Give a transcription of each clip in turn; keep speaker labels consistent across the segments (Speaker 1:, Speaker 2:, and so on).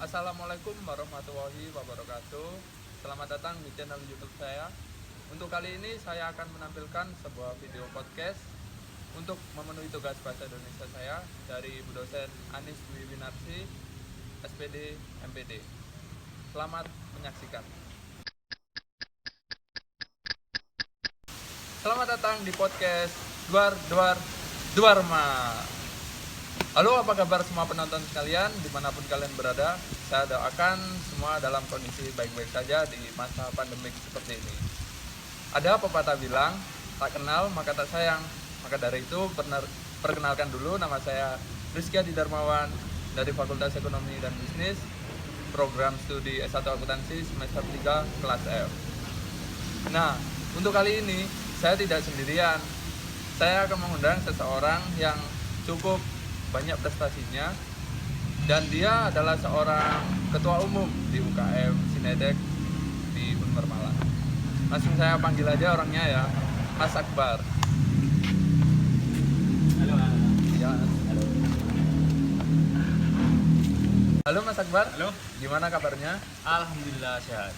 Speaker 1: Assalamualaikum warahmatullahi wabarakatuh. Selamat datang di channel YouTube saya. Untuk kali ini saya akan menampilkan sebuah video podcast untuk memenuhi tugas bahasa Indonesia saya dari Bu Dosen Anis Dwi Winarsi, SPD MPD. Selamat menyaksikan. Selamat datang di podcast Duar Duarma. Halo, apa kabar semua penonton sekalian dimanapun kalian berada? Saya doakan semua dalam kondisi baik-baik saja di masa pandemik seperti ini. Ada pepatah bilang, tak kenal maka tak sayang. Maka dari itu perkenalkan dulu, nama saya Rizky Adi Darmawan dari Fakultas Ekonomi dan Bisnis, program studi S1 Akuntansi semester 3 kelas F. Nah, untuk kali ini saya tidak sendirian. Saya akan mengundang seseorang yang cukup banyak prestasinya, dan dia adalah seorang ketua umum di UKM Sinedek di Unmer Malang. Langsung saya panggil aja orangnya ya, Mas Akbar.
Speaker 2: Halo.
Speaker 1: Ya.
Speaker 2: Halo.
Speaker 1: Halo Mas Akbar.
Speaker 2: Halo.
Speaker 1: Gimana kabarnya?
Speaker 2: Alhamdulillah sehat.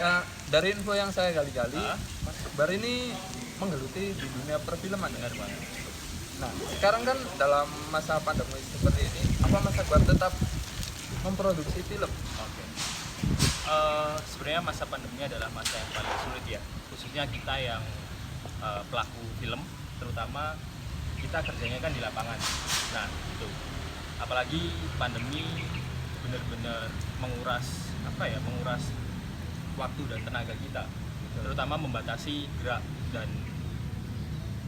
Speaker 1: Ya, dari info yang saya gali-gali, Mas Akbar ini menggeluti di dunia perfilman.
Speaker 2: Benar banget.
Speaker 1: Nah, sekarang kan dalam masa pandemi seperti ini, apa Mas Akbar tetap memproduksi film?
Speaker 2: Oke. Sebenarnya masa pandemi adalah masa yang paling sulit ya, khususnya kita yang pelaku film, terutama kita kerjanya kan di lapangan. Nah, itu. Apalagi pandemi benar-benar menguras waktu dan tenaga kita, terutama membatasi gerak dan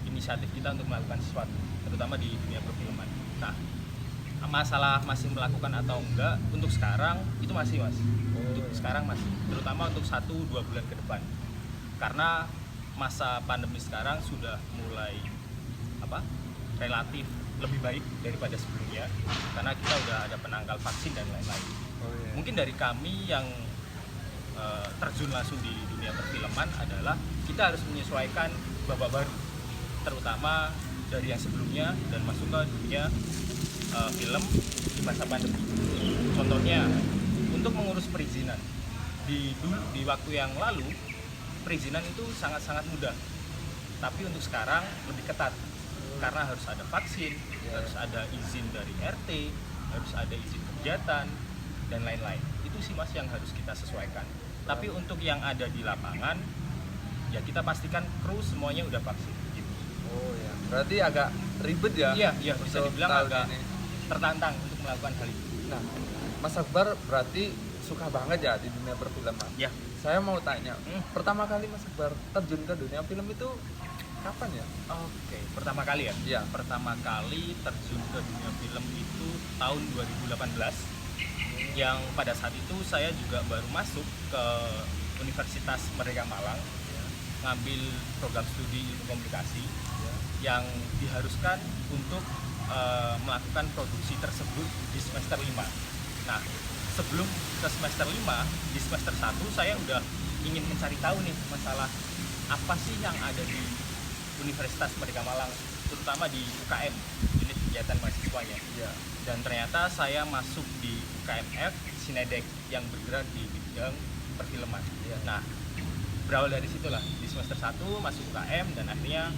Speaker 2: inisiatif kita untuk melakukan sesuatu, terutama di dunia perfilman. Nah, masalah masih melakukan atau enggak untuk sekarang itu masih untuk sekarang masih, terutama untuk 1-2 bulan ke depan, karena masa pandemi sekarang sudah mulai relatif lebih baik daripada sebelumnya, karena kita udah ada penangkal vaksin dan lain-lain. Mungkin dari kami yang terjun langsung di dunia perfilman adalah kita harus menyesuaikan babak baru, terutama dari yang sebelumnya dan masuk ke dunia film di masa pandemi. Contohnya, untuk mengurus perizinan di waktu yang lalu, perizinan itu sangat-sangat mudah, tapi untuk sekarang lebih ketat karena harus ada vaksin, harus ada izin dari RT, harus ada izin kegiatan dan lain-lain. Itu sih Mas yang harus kita sesuaikan. Tapi untuk yang ada di lapangan, ya kita pastikan kru semuanya udah vaksin.
Speaker 1: Oh ya, berarti agak ribet ya?
Speaker 2: Iya, bisa dibilang agak tertantang untuk melakukan hal itu.
Speaker 1: Nah, Mas Akbar berarti suka banget ya di dunia perfilman.
Speaker 2: Ya.
Speaker 1: Saya mau tanya, pertama kali Mas Akbar terjun ke dunia film itu kapan ya?
Speaker 2: Oke, pertama kali ya?
Speaker 1: Iya.
Speaker 2: Pertama kali terjun ke dunia film itu tahun 2018, yang pada saat itu saya juga baru masuk ke Universitas Merdeka Malang, ngambil program studi ilmu komunikasi yang diharuskan untuk melakukan produksi tersebut di semester 5. Nah, sebelum ke semester 5, di semester 1 saya udah ingin mencari tahu nih masalah apa sih yang ada di Universitas Merdeka Malang, terutama di UKM, unit kegiatan mahasiswanya. Dan ternyata saya masuk di UKMF Sinedek yang bergerak di bidang perfilman. Nah, berawal dari situlah, di semester 1 masuk UKM dan akhirnya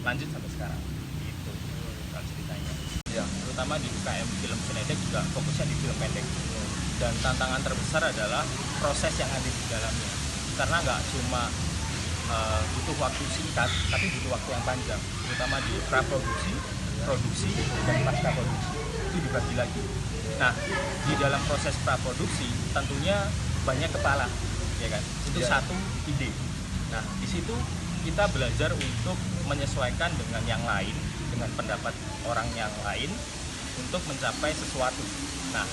Speaker 2: lanjut sampai sekarang. Gitu kalau ceritanya. Terutama di UKM Film Sinedek juga fokusnya di film pendek. Dan tantangan terbesar adalah proses yang ada di dalamnya. Karena nggak cuma butuh waktu singkat, tapi butuh waktu yang panjang, terutama di praproduksi, produksi, dan pasca produksi. Itu dibagi lagi. Nah, di dalam proses praproduksi tentunya banyak kepala, ya kan? Itu satu ide. Nah, di situ kita belajar untuk menyesuaikan dengan yang lain, dengan pendapat orang yang lain untuk mencapai sesuatu. Nah,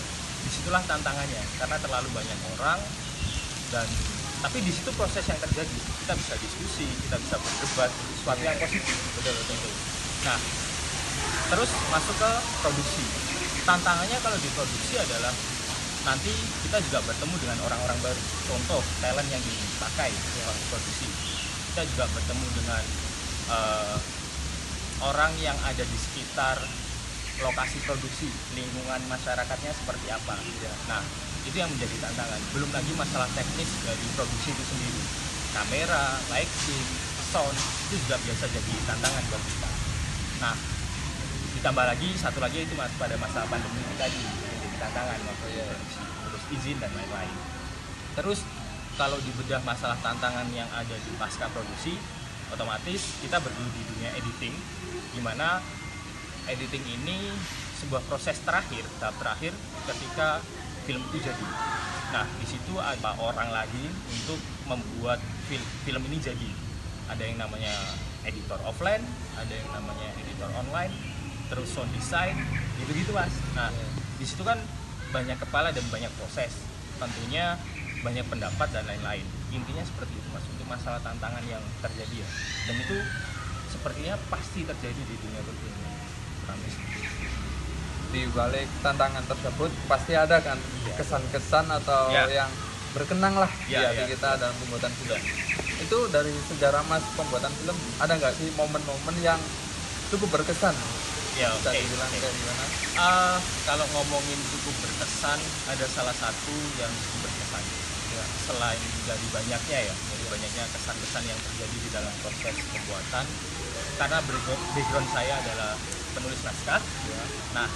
Speaker 2: disitulah tantangannya, karena terlalu banyak orang, tapi di situ proses yang terjadi, kita bisa diskusi, kita bisa berdebat, sesuatu yang positif, betul-betul itu. Nah, terus masuk ke produksi. Tantangannya kalau di produksi adalah nanti kita juga bertemu dengan orang-orang baru. Contoh, talent yang dipakai waktu produksi. Kita juga bertemu dengan orang yang ada di sekitar lokasi produksi, lingkungan masyarakatnya seperti apa. Nah, itu yang menjadi tantangan. Belum lagi masalah teknis dari produksi itu sendiri. Kamera, lighting, sound itu juga biasa jadi tantangan buat kita. Nah, ditambah lagi satu lagi itu pada masa pandemi ini tadi yang jadi tantangan waktu produksi, urus izin dan lain-lain. Terus kalau dibedah masalah tantangan yang ada di pasca produksi, otomatis kita bergelut di dunia editing, di mana editing ini sebuah proses terakhir, tahap terakhir ketika film itu jadi. Nah, di situ ada orang lagi untuk membuat film ini jadi. Ada yang namanya editor offline, ada yang namanya editor online, terus sound design, gitu-gitu Mas. Nah, di situ kan banyak kepala dan banyak proses. Tentunya banyak pendapat dan lain-lain. Intinya seperti itu Mas, untuk masalah tantangan yang terjadi ya. Dan itu sepertinya pasti terjadi di dunia perfilman.
Speaker 1: Di balik tantangan tersebut pasti ada kan kesan-kesan atau yang berkenang lah di hati kita dalam pembuatan film. Itu dari sejarah Mas pembuatan film, ada nggak sih momen-momen yang cukup berkesan? Bisa dibilang kayak gimana?
Speaker 2: Kalau ngomongin cukup berkesan, ada salah satu yang cukup berkesan. Selain dari banyaknya kesan-kesan yang terjadi di dalam proses pembuatan, karena background saya adalah penulis naskah. Nah,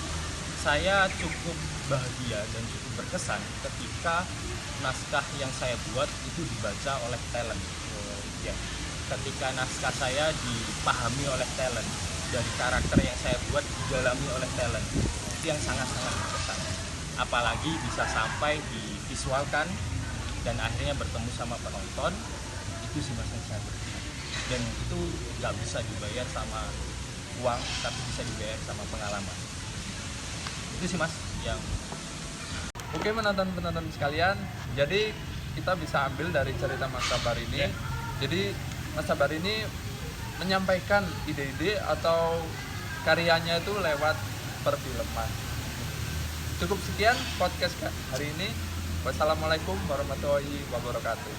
Speaker 2: saya cukup bahagia dan cukup berkesan ketika naskah yang saya buat itu dibaca oleh talent. Ketika naskah saya dipahami oleh talent, dari karakter yang saya buat didalami oleh talent, itu yang sangat-sangat berkesan. Apalagi bisa sampai divisualkan dan akhirnya bertemu sama penonton, itu sih Mas yang saya berkesan. Dan itu nggak bisa dibayar sama uang, tapi bisa dibayar sama pengalaman. Itu sih Mas yang.
Speaker 1: Oke, penonton-penonton sekalian, jadi kita bisa ambil dari cerita Mas Sabar ini. Jadi Mas Sabar ini menyampaikan ide-ide atau karyanya itu lewat perfilman. Cukup sekian podcast hari ini. Wassalamualaikum warahmatullahi wabarakatuh.